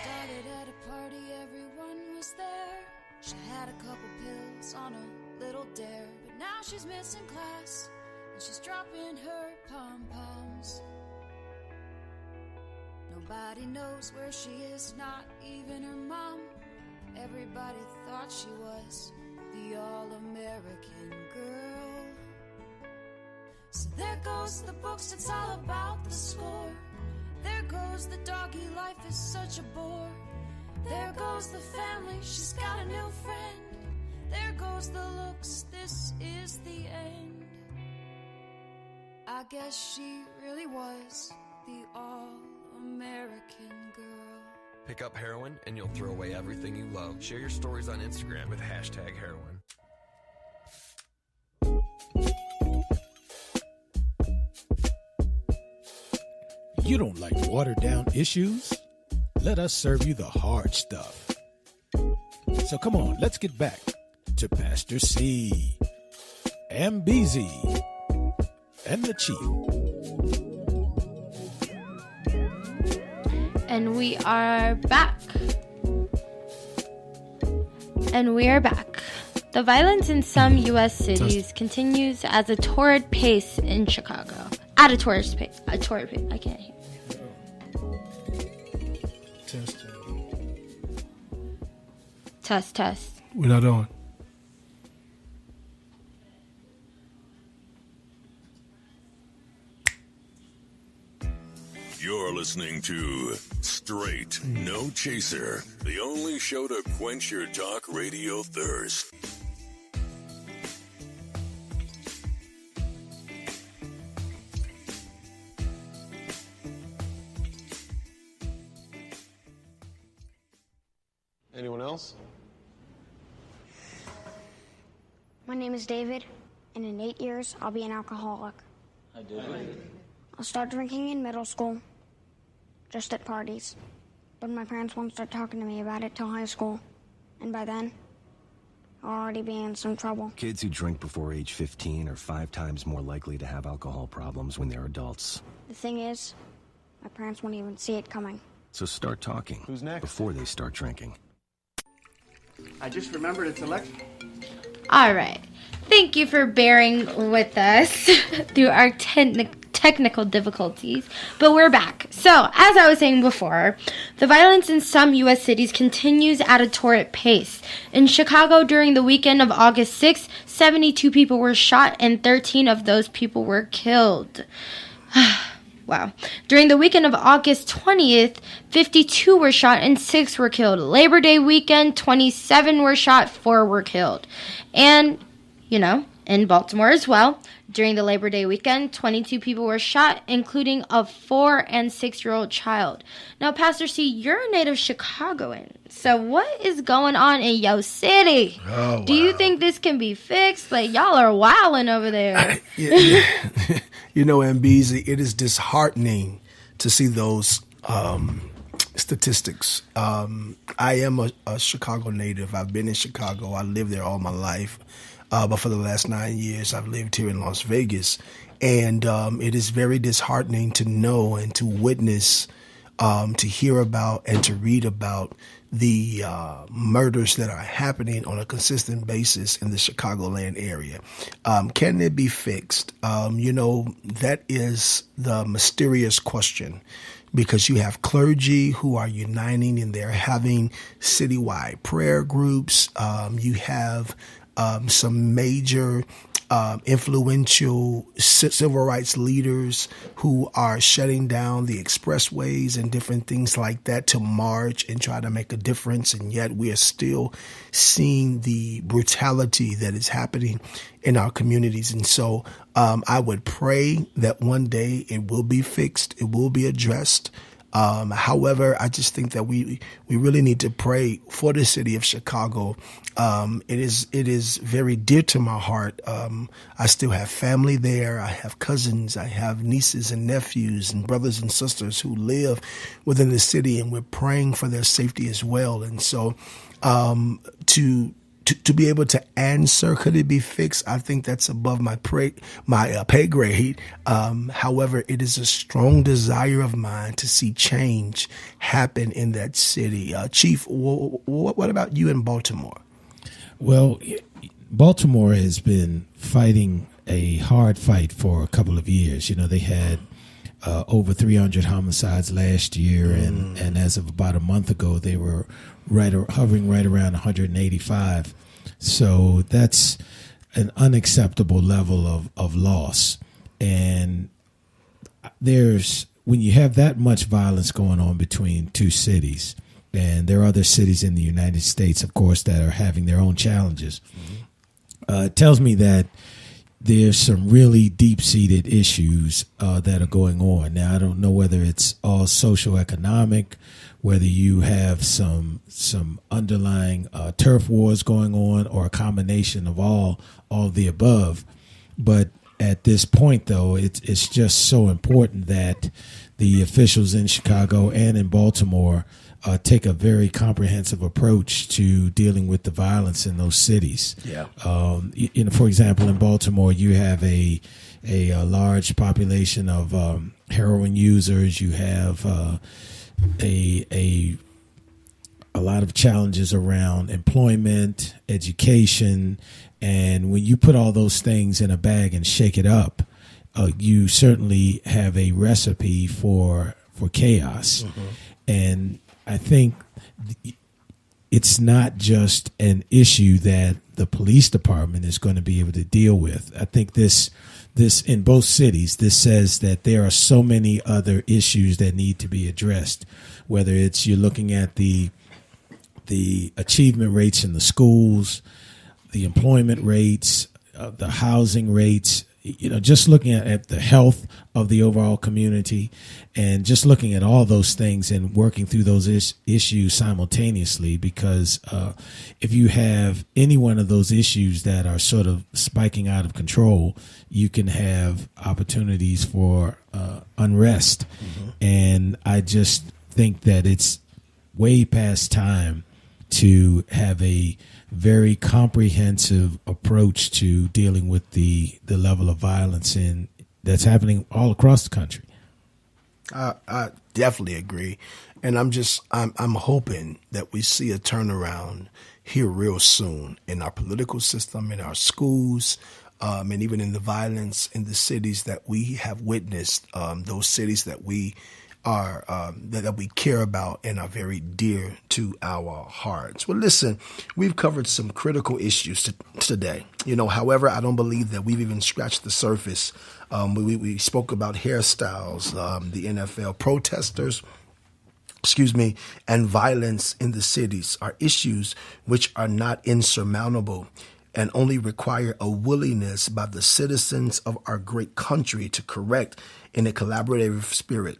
started at a party, everyone was there. She had a couple pills on a little dare, but now she's missing class and she's dropping her pom-poms. Nobody knows where she is, not even her mom. Everybody thought she was the all-American girl. So there goes the books, it's all about the score. There goes the doggy, life is such a bore. There goes the family, she's got a new friend. There goes the looks, this is the end. I guess she really was the all-American girl. Pick up heroin and you'll throw away everything you love. Share your stories on Instagram with #heroin. You don't like watered-down issues? Let us serve you the hard stuff. So come on, let's get back to Pastor C, MBZ, and the Chief. And we are back. The violence in some U.S. cities continues at a torrid pace in Chicago. At a torrid pace. I can't hear. Test. We're not on. You're listening to Straight No Chaser, the only show to quench your talk radio thirst. Anyone else? My name is David, and in 8 years, I'll be an alcoholic. Hi, David. I'll start drinking in middle school, just at parties. But my parents won't start talking to me about it till high school. And by then, I'll already be in some trouble. Kids who drink before age 15 are 5 times more likely to have alcohol problems when they're adults. The thing is, my parents won't even see it coming. So start talking. Who's next? Before they start drinking. I just remembered it's election. All right. Thank you for bearing with us through our technical difficulties, but we're back. So, as I was saying before, the violence in some U.S. cities continues at a torrid pace. In Chicago, during the weekend of August 6th, 72 people were shot and 13 of those people were killed. Wow. During the weekend of August 20th, 52 were shot and 6 were killed. Labor Day weekend, 27 were shot, 4 were killed. And, in Baltimore as well, during the Labor Day weekend, 22 people were shot, including a 4- and 6-year-old child. Now, Pastor C, you're a native Chicagoan. So what is going on in your city? Oh, Do you think this can be fixed? Like, y'all are wilding over there. MBZ, it is disheartening to see those statistics. I am a Chicago native. I've been in Chicago. I lived there all my life. But for the last 9 years, I've lived here in Las Vegas. And it is very disheartening to know and to witness, to hear about and to read about the murders that are happening on a consistent basis in the Chicagoland area. Can it be fixed? That is the mysterious question, because you have clergy who are uniting and they're having citywide prayer groups. You have some major influential civil rights leaders who are shutting down the expressways and different things like that to march and try to make a difference. And yet we are still seeing the brutality that is happening in our communities. And so I would pray that one day it will be fixed. It will be addressed. However, I just think that we really need to pray for the city of Chicago. It is very dear to my heart. I still have family there. I have cousins. I have nieces and nephews and brothers and sisters who live within the city, and we're praying for their safety as well. And so, to be able to answer, could it be fixed? I think that's above my pay grade. However, it is a strong desire of mine to see change happen in that city. Chief, what about you in Baltimore? Well, Baltimore has been fighting a hard fight for a couple of years. You know, they had over 300 homicides last year, and as of about a month ago, they were hovering right around 185. So that's an unacceptable level of loss. And when you have that much violence going on between two cities, and there are other cities in the United States, of course, that are having their own challenges, it tells me that there's some really deep-seated issues that are going on. Now, I don't know whether it's all socioeconomic, whether you have some underlying turf wars going on, or a combination of all the above. But at this point, though, it's just so important that the officials in Chicago and in Baltimore take a very comprehensive approach to dealing with the violence in those cities. Yeah. For example, in Baltimore, you have a large population of heroin users. You have a lot of challenges around employment, education, and when you put all those things in a bag and shake it up, you certainly have a recipe for chaos. Mm-hmm. And I think it's not just an issue that the police department is going to be able to deal with. I think this in both cities, this says that there are so many other issues that need to be addressed, whether it's you're looking at the achievement rates in the schools, the employment rates, the housing rates, just looking at the health of the overall community, and just looking at all those things and working through those issues simultaneously, because if you have any one of those issues that are sort of spiking out of control, you can have opportunities for unrest. Mm-hmm. And I just think that it's way past time to have a very comprehensive approach to dealing with the level of violence that's happening all across the country. I definitely agree. And I'm hoping that we see a turnaround here real soon in our political system, in our schools, and even in the violence in the cities that we have witnessed, those cities that we are that we care about and are very dear to our hearts. Well, listen, we've covered some critical issues today. However, I don't believe that we've even scratched the surface. We spoke about hairstyles, the NFL protesters, and violence in the cities are issues which are not insurmountable and only require a willingness by the citizens of our great country to correct in a collaborative spirit.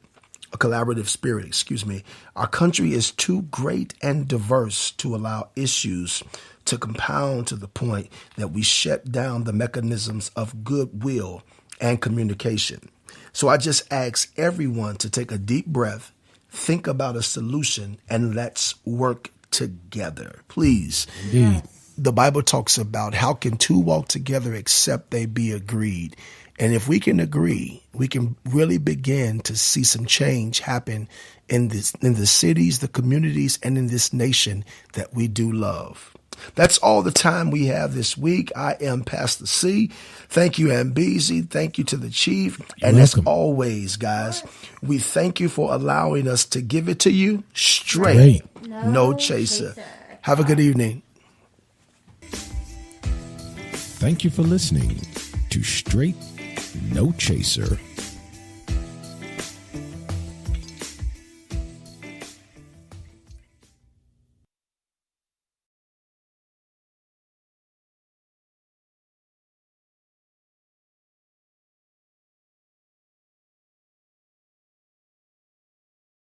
Our country is too great and diverse to allow issues to compound to the point that we shut down the mechanisms of goodwill and communication. So I just ask everyone to take a deep breath, think about a solution, and let's work together. Please. Indeed. The Bible talks about how can two walk together except they be agreed. And if we can agree, we can really begin to see some change happen in the cities, the communities, and in this nation that we do love. That's all the time we have this week. I am Pastor C. Thank you, Ambezi. Thank you to the Chief. And as always, guys, we thank you for allowing us to give it to you straight. No chaser. Have a good evening. Thank you for listening to Straight No Chaser.